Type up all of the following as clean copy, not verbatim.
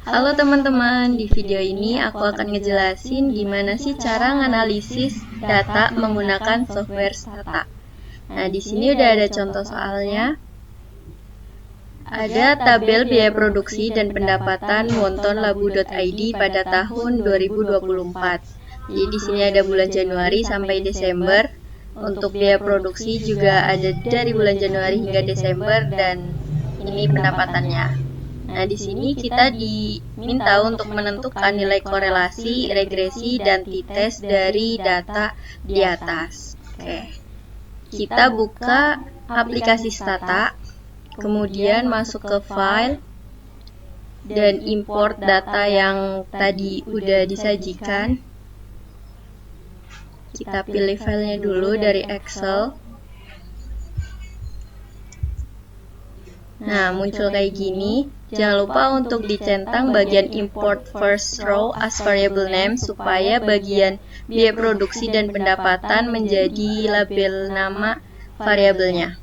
Halo teman-teman, di video ini aku akan ngejelasin gimana sih cara nganalisis data menggunakan software Stata. Nah, di sini udah ada contoh soalnya. Ada tabel biaya produksi dan pendapatan wontonlabu.id pada tahun 2024. Jadi di sini ada bulan Januari sampai Desember. Untuk biaya produksi juga ada dari bulan Januari hingga Desember dan ini pendapatannya. Nah, di sini kita diminta untuk menentukan nilai korelasi, regresi, dan t-test dari data di atas. Oke. Kita buka aplikasi Stata, kemudian masuk ke file, dan import data yang tadi udah disajikan. Kita pilih filenya dulu dari Excel. Nah, muncul kayak gini. Jangan lupa untuk dicentang bagian import first row as variable name supaya bagian biaya produksi dan pendapatan menjadi label nama variabelnya.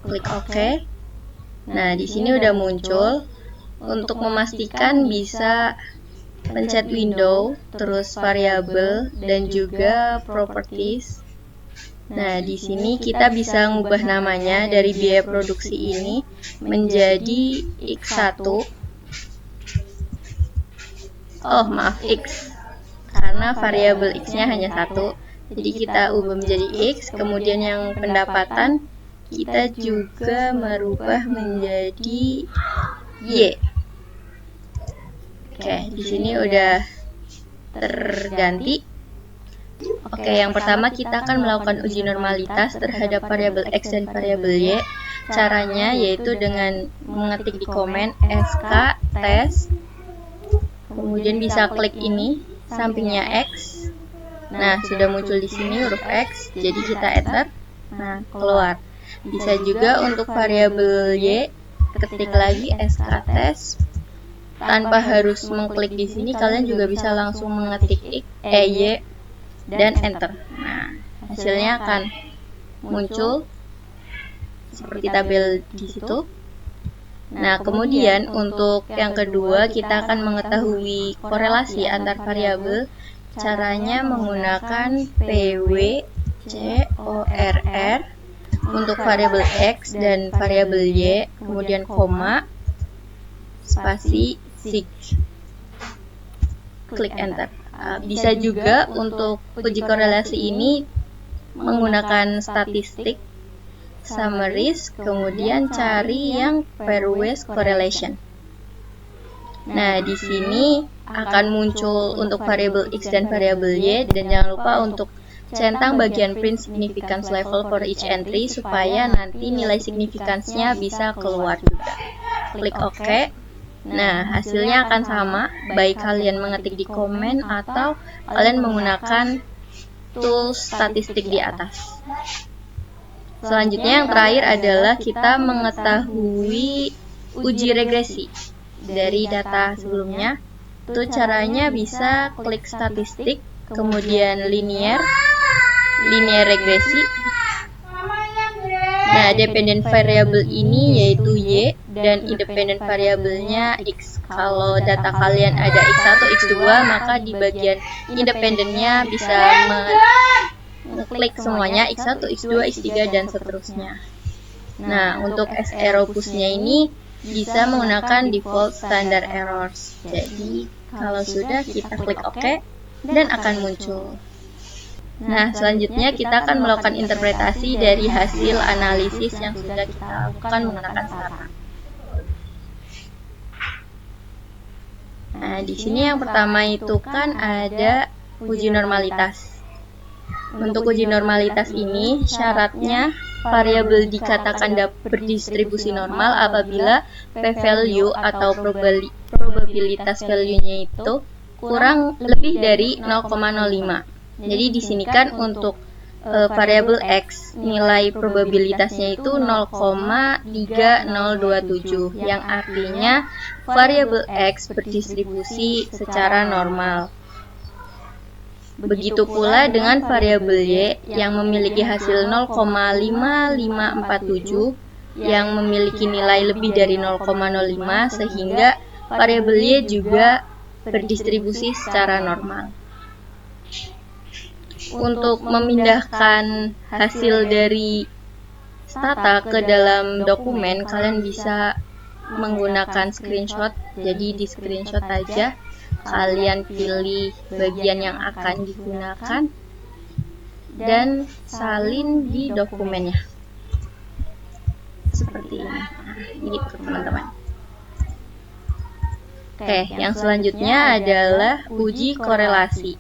Klik OK. Nah, di sini udah muncul. Untuk memastikan bisa pencet window, terus variabel dan juga properties. Nah, di sini kita bisa ngubah namanya dari biaya produksi ini menjadi X1. X. Karena variabel X-nya hanya 1. Jadi kita ubah menjadi X, kemudian yang pendapatan kita juga merubah menjadi Y. Oke, di sini udah terganti. Oke, yang pertama kita akan melakukan uji normalitas terhadap variabel X dan variabel Y. Caranya yaitu dengan mengetik di komen SK test, kemudian bisa klik ini sampingnya X. Nah, sudah muncul di sini huruf X, jadi kita enter. Nah, keluar. Bisa juga untuk variabel Y, ketik lagi SK test. Tanpa harus mengklik di sini, kalian juga bisa langsung mengetik Y dan enter. Nah, hasilnya akan muncul seperti tabel di situ. Nah, kemudian untuk yang kedua kita akan mengetahui korelasi antar variabel. Caranya menggunakan PWCORR untuk variabel X dan variabel Y, kemudian koma, spasi, sig. Klik enter. Bisa juga untuk uji korelasi ini menggunakan statistik, summaries, kemudian cari yang pairwise correlation. Nah, di sini akan muncul untuk variabel X dan variabel Y, dan jangan lupa untuk centang bagian print significance level for each entry supaya nanti nilai signifikansinya bisa keluar juga. Klik OK. Nah, hasilnya akan sama, baik kalian mengetik di komen atau kalian menggunakan tools statistik di atas. Selanjutnya yang terakhir adalah kita mengetahui uji regresi dari data sebelumnya. Itu caranya bisa klik statistik, kemudian linear regresi. Nah, dependent variable ini yaitu Y dan independent variabelnya X. Kalau data kalian ada X1, X2, maka di bagian independennya bisa mengklik semuanya X1, X2, X3, dan seterusnya. Nah, untuk SEropusnya ini bisa menggunakan default standard errors. Jadi, kalau sudah kita klik OK dan akan muncul. Nah, selanjutnya kita akan melakukan interpretasi dari hasil analisis yang sudah kita lakukan menggunakan Stata. Nah, di sini yang pertama itu kan ada uji normalitas. Untuk uji normalitas ini, syaratnya variabel dikatakan berdistribusi normal apabila p-value atau probabilitas value-nya itu kurang lebih dari 0,05. Jadi di sini kan untuk variabel X nilai probabilitasnya itu 0,3027 yang artinya variabel X berdistribusi secara normal. Begitu pula dengan variabel Y yang memiliki hasil 0,5547 yang memiliki nilai lebih dari 0,05 sehingga variabel Y juga berdistribusi secara normal. Untuk memindahkan hasil dari stata ke dalam dokumen, kalian bisa menggunakan screenshot. Jadi di screenshot aja, kalian pilih bagian yang akan digunakan dan salin di dokumennya. Seperti ini. Nah, gitu teman-teman. Oke, yang selanjutnya adalah uji korelasi.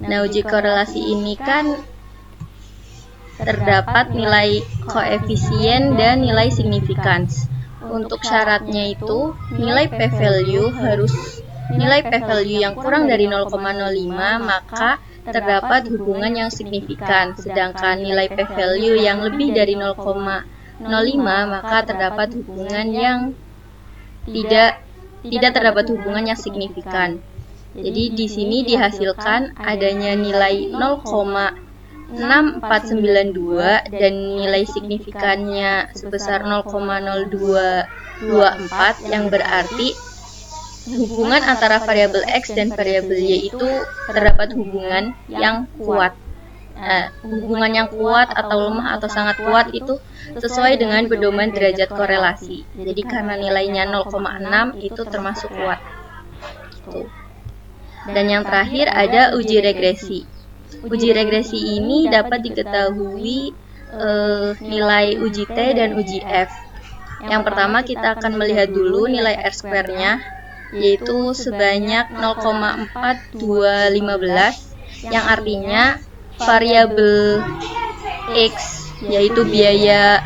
Nah, uji korelasi ini kan terdapat nilai koefisien dan nilai significance. Untuk syaratnya itu, nilai p-value yang kurang dari 0,05 maka terdapat hubungan yang signifikan. Sedangkan nilai p-value yang lebih dari 0,05 maka terdapat hubungan yang tidak terdapat hubungan yang signifikan. Jadi di sini dihasilkan adanya nilai 0,6492 dan nilai signifikannya sebesar 0,0224 yang berarti hubungan antara variabel X dan variabel Y itu terdapat hubungan yang kuat. Hubungan yang kuat atau lemah atau sangat kuat itu sesuai dengan pedoman derajat korelasi. Jadi karena nilainya 0,6 itu termasuk kuat. Dan yang terakhir ada uji regresi. Uji regresi ini dapat diketahui nilai uji T dan uji F. Yang pertama kita akan melihat dulu nilai R-square-nya, yaitu sebanyak 0,4215, yang artinya variabel X, yaitu biaya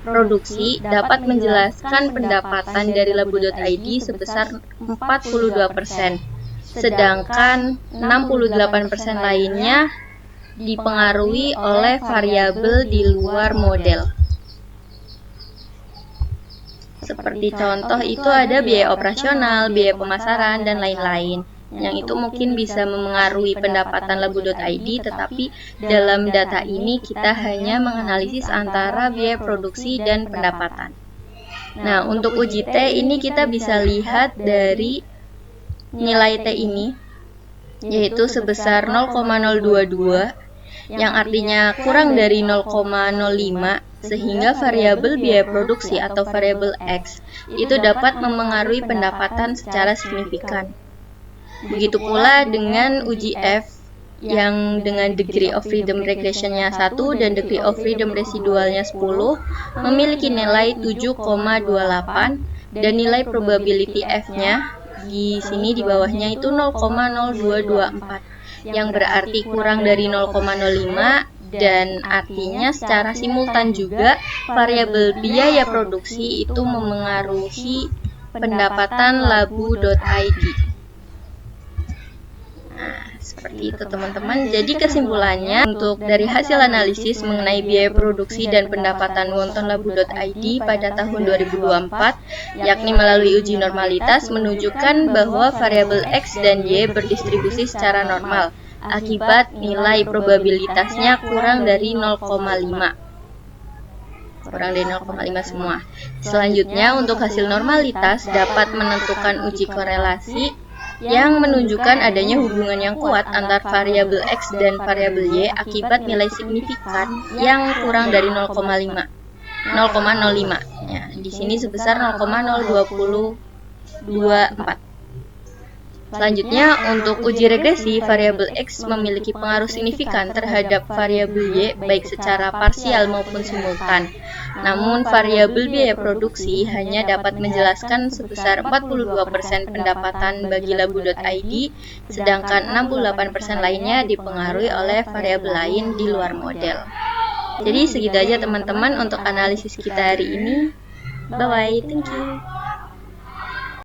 produksi, dapat menjelaskan pendapatan dari labu.id sebesar 42%. Sedangkan 68% lainnya dipengaruhi oleh variabel di luar model. Seperti contoh itu ada biaya operasional, biaya pemasaran, dan lain-lain. Yang itu mungkin bisa memengaruhi pendapatan labu.id, tetapi dalam data ini kita hanya menganalisis antara biaya produksi dan pendapatan. Nah, untuk uji T ini kita bisa lihat dari nilai T ini, yaitu sebesar 0,022, yang artinya kurang dari 0,05, sehingga variabel biaya produksi atau variabel X itu dapat memengaruhi pendapatan secara signifikan. Begitu pula dengan uji F yang dengan degree of freedom regression-nya 1 dan degree of freedom residualnya 10 memiliki nilai 7,28 dan nilai probability F-nya di sini di bawahnya itu 0,0224 yang berarti kurang dari 0,05 dan artinya secara simultan juga variabel biaya produksi itu memengaruhi pendapatan labu.id. Nah, seperti itu teman-teman. Jadi kesimpulannya, untuk dari hasil analisis mengenai biaya produksi dan pendapatan wonton labu.id pada tahun 2024, yakni melalui uji normalitas, menunjukkan bahwa variabel X dan Y berdistribusi secara normal akibat nilai probabilitasnya kurang dari 0,5. Kurang dari 0,5 semua. Selanjutnya, untuk hasil normalitas dapat menentukan uji korelasi yang menunjukkan adanya hubungan yang kuat antar variabel X dan variabel Y akibat nilai signifikan yang kurang dari 0,05. Ya, di sini sebesar 0,024. Selanjutnya, untuk uji regresi, variabel X memiliki pengaruh signifikan terhadap variabel Y baik secara parsial maupun simultan. Namun, variabel biaya produksi hanya dapat menjelaskan sebesar 42% pendapatan bagi labu.id, sedangkan 68% lainnya dipengaruhi oleh variabel lain di luar model. Jadi segitu aja teman-teman untuk analisis kita hari ini. Bye-bye, thank you.